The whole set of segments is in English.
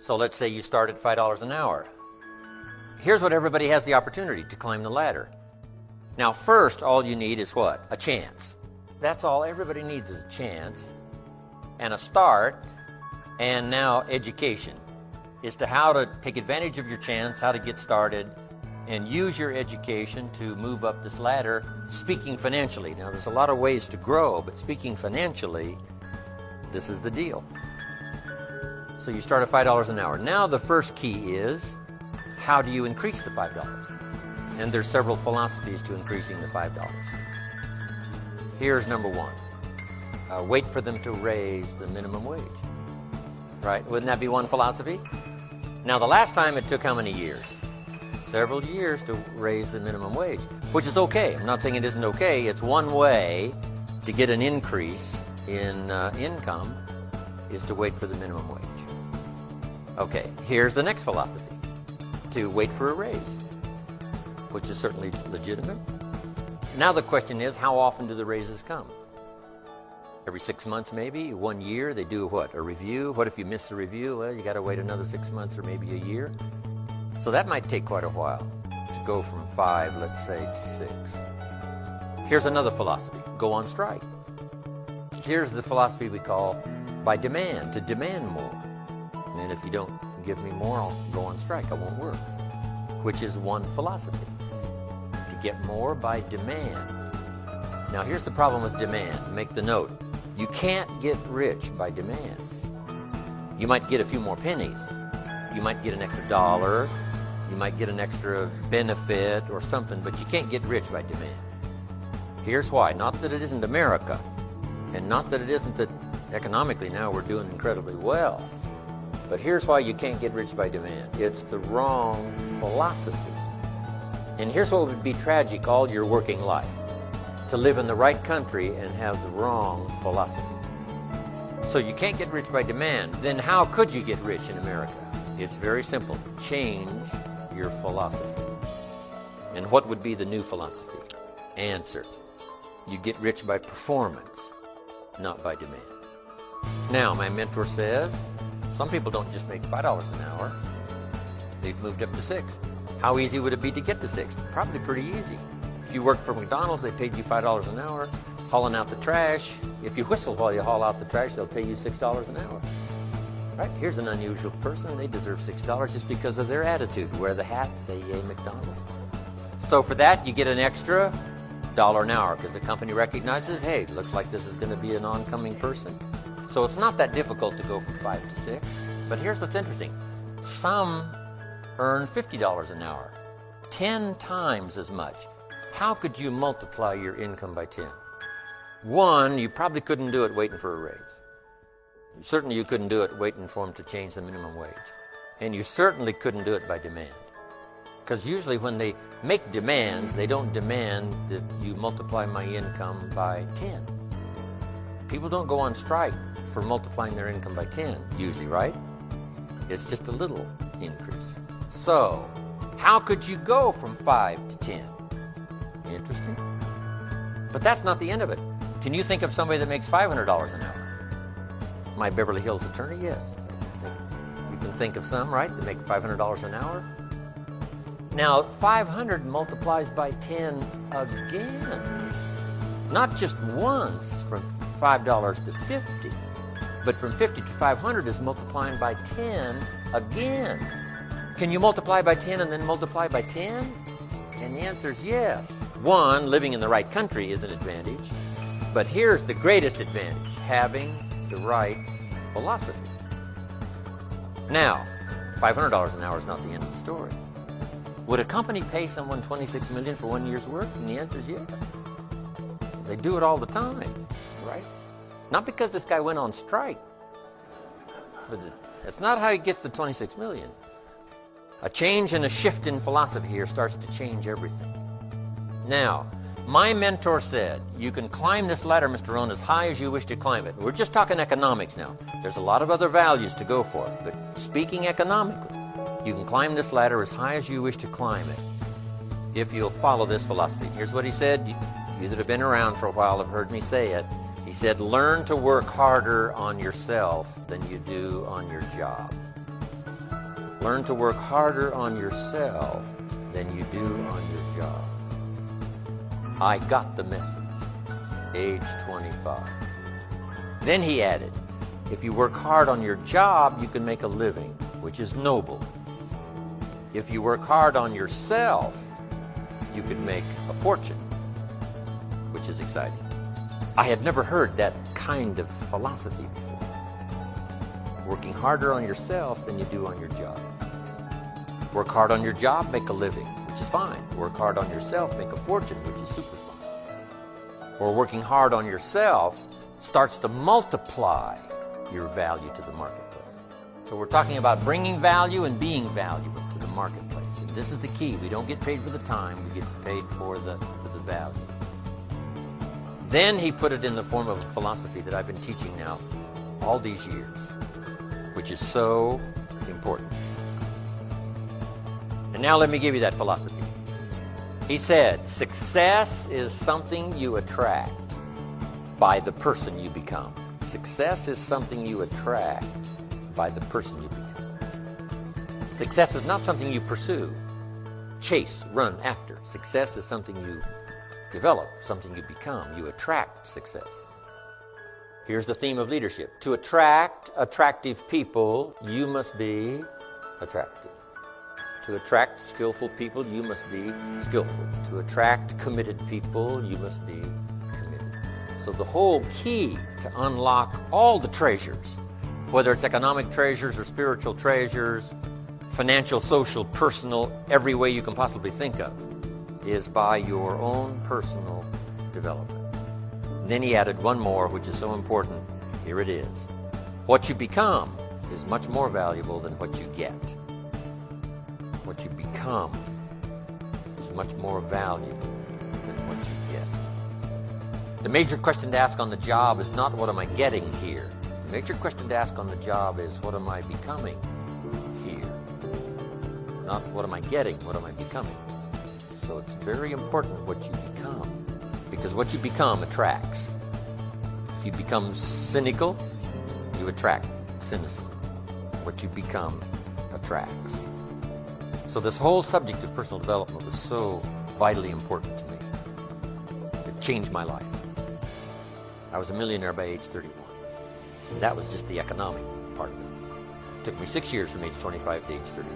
So let's say you start at $5 an hour. Here's what everybody has the opportunity to climb the ladder. Now first, all you need is what? A chance. That's all everybody needs is a chance and a start, and now education as to how to take advantage of your chance, how to get started, and use your education to move up this ladder, speaking financially. Now there's a lot of ways to grow, but speaking financially, this is the deal. So you start at $5 an hour. Now the first key is, how do you increase the $5? And there's several philosophies to increasing the $5. Here's number one. Wait for them to raise the minimum wage. Right? Wouldn't that be one philosophy? Now the last time it took how many years? Several years to raise the minimum wage, which is okay. I'm not saying it isn't okay. It's one way to get an increase in income is to wait for the minimum wage. Okay, here's the next philosophy. To wait for a raise, which is certainly legitimate. Now the question is, how often do the raises come? Every 6 months maybe? 1 year? They do what? A review? What if you miss the review? Well, you got to wait another 6 months or maybe a year. So that might take quite a while to go from 5, let's say, to 6. Here's another philosophy. Go on strike. Here's the philosophy we call by demand, to demand more. And if you don't give me more, I'll go on strike. I won't work. Which is one philosophy. To get more by demand. Now here's the problem with demand. Make the note. You can't get rich by demand. You might get a few more pennies. You might get an extra $1. You might get an extra benefit or something, but you can't get rich by demand. Here's why. Not that it isn't America, and not that it isn't that economically now we're doing incredibly well. But here's why you can't get rich by demand. It's the wrong philosophy. And here's what would be tragic all your working life. To live in the right country and have the wrong philosophy. So you can't get rich by demand. Then how could you get rich in America? It's very simple. Change your philosophy. And what would be the new philosophy? Answer. You get rich by performance, not by demand. Now, my mentor says, some people don't just make $5 an hour. They've moved up to $6. How easy would it be to get to $6? Probably pretty easy. If you worked for McDonald's, they paid you $5 an hour, hauling out the trash. If you whistle while you haul out the trash, they'll pay you $6 an hour. Right? Here's an unusual person. They deserve $6 just because of their attitude. Wear the hat, say yay McDonald's. So for that, you get an extra $1 an hour because the company recognizes, hey, looks like this is going to be an oncoming person. So it's not that difficult to go from 5 to 6. But here's what's interesting. Some earn $50 an hour, 10 times as much. How could you multiply your income by 10? One, you probably couldn't do it waiting for a raise. Certainly you couldn't do it waiting for them to change the minimum wage. And you certainly couldn't do it by demand. Because usually when they make demands, they don't demand that you multiply my income by 10. People don't go on strike for multiplying their income by 10, usually, right? It's just a little increase. So, how could you go from 5 to 10? Interesting. But that's not the end of it. Can you think of somebody that makes $500 an hour? My Beverly Hills attorney, yes. You can think of some, right, that make $500 an hour. Now, 500 multiplies by 10 again. Not just once from $5 to 50, but from 50 to 500 is multiplying by 10 again. Can you multiply by 10 and then multiply by 10? And the answer is yes. One, living in the right country is an advantage. But here's the greatest advantage, having the right philosophy. Now, $500 an hour is not the end of the story. Would a company pay someone $26 million for 1 year's work? And the answer is yes. They do it all the time, right? Not because this guy went on strike. That's not how he gets the $26 million. A change and a shift in philosophy here starts to change everything. Now, my mentor said, you can climb this ladder, Mr. Rohn, as high as you wish to climb it. We're just talking economics now. There's a lot of other values to go for, but speaking economically, you can climb this ladder as high as you wish to climb it if you'll follow this philosophy. Here's what he said. You that have been around for a while have heard me say it. He said, learn to work harder on yourself than you do on your job. Learn to work harder on yourself than you do on your job. I got the message, age 25. Then he added, if you work hard on your job, you can make a living, which is noble. If you work hard on yourself, you can make a fortune, which is exciting. I had never heard that kind of philosophy before. Working harder on yourself than you do on your job. Work hard on your job, make a living, which is fine. Work hard on yourself, make a fortune, which is super fun. Or working hard on yourself starts to multiply your value to the marketplace. So we're talking about bringing value and being valuable to the marketplace. And this is the key. We don't get paid for the time, we get paid for the value. Then he put it in the form of a philosophy that I've been teaching now all these years, which is so important. And now let me give you that philosophy. He said, success is something you attract by the person you become. Success is something you attract by the person you become. Success is not something you pursue, chase, run after. Success is something you develop, something you become. You attract success. Here's the theme of leadership. To attract attractive people, you must be attractive. To attract skillful people, you must be skillful. To attract committed people, you must be committed. So the whole key to unlock all the treasures, whether it's economic treasures or spiritual treasures, financial, social, personal, every way you can possibly think of, is by your own personal development. And then he added one more, which is so important. Here it is. What you become is much more valuable than what you get. What you become is much more valuable than what you get. The major question to ask on the job is not what am I getting here. The major question to ask on the job is what am I becoming here. Not what am I getting, what am I becoming. So it's very important what you become, because what you become attracts. If you become cynical, you attract cynicism. What you become attracts. So this whole subject of personal development was so vitally important to me. It changed my life. I was a millionaire by age 31. That was just the economic part of it. It took me 6 years from age 25 to age 31.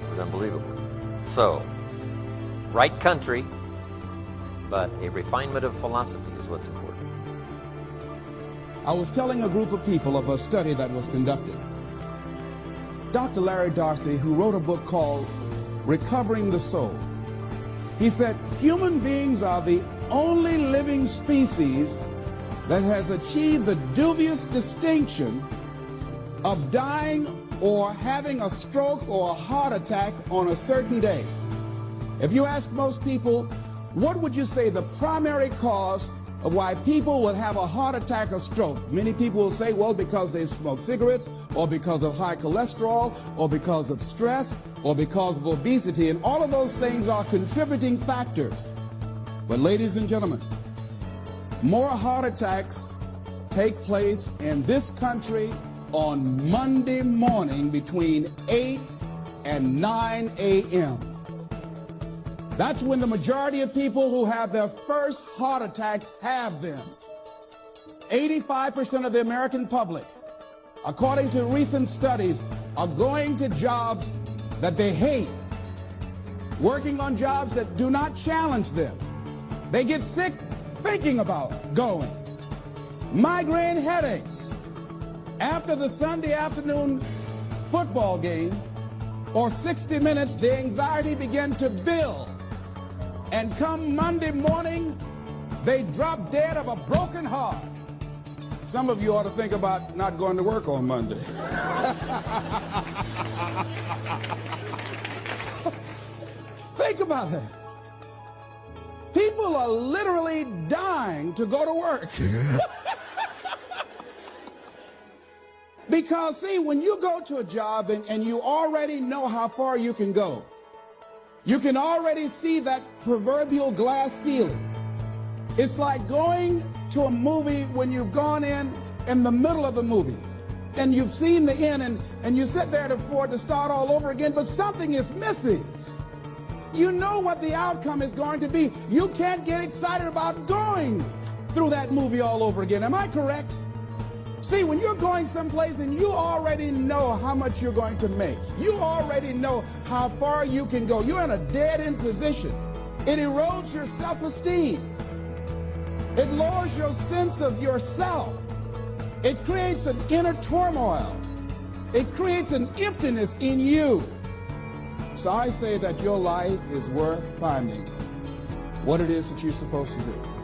It was unbelievable. So, right country, but a refinement of philosophy is what's important. I was telling a group of people of a study that was conducted. Dr. Larry Darcy, who wrote a book called Recovering the Soul, he said, human beings are the only living species that has achieved the dubious distinction of dying or having a stroke or a heart attack on a certain day. If you ask most people, what would you say the primary cause of why people will have a heart attack or stroke? Many people will say, well, because they smoke cigarettes, or because of high cholesterol, or because of stress, or because of obesity, and all of those things are contributing factors. But ladies and gentlemen, more heart attacks take place in this country on Monday morning between 8 and 9 a.m. That's when the majority of people who have their first heart attacks have them. 85% of the American public, according to recent studies, are going to jobs that they hate, working on jobs that do not challenge them. They get sick thinking about going. Migraine headaches. After the Sunday afternoon football game or 60 minutes, the anxiety began to build. And come Monday morning, they drop dead of a broken heart. Some of you ought to think about not going to work on Monday. Think about that. People are literally dying to go to work. Because, see, when you go to a job and you already know how far you can go, you can already see that proverbial glass ceiling. It's like going to a movie when you've gone in the middle of the movie and you've seen the end, and you sit there to start all over again, but something is missing. You know what the outcome is going to be. You can't get excited about going through that movie all over again. Am I correct? See, when you're going someplace and you already know how much you're going to make, you already know how far you can go, you're in a dead-end position. It erodes your self-esteem. It lowers your sense of yourself. It creates an inner turmoil. It creates an emptiness in you. So I say that your life is worth finding what it is that you're supposed to do.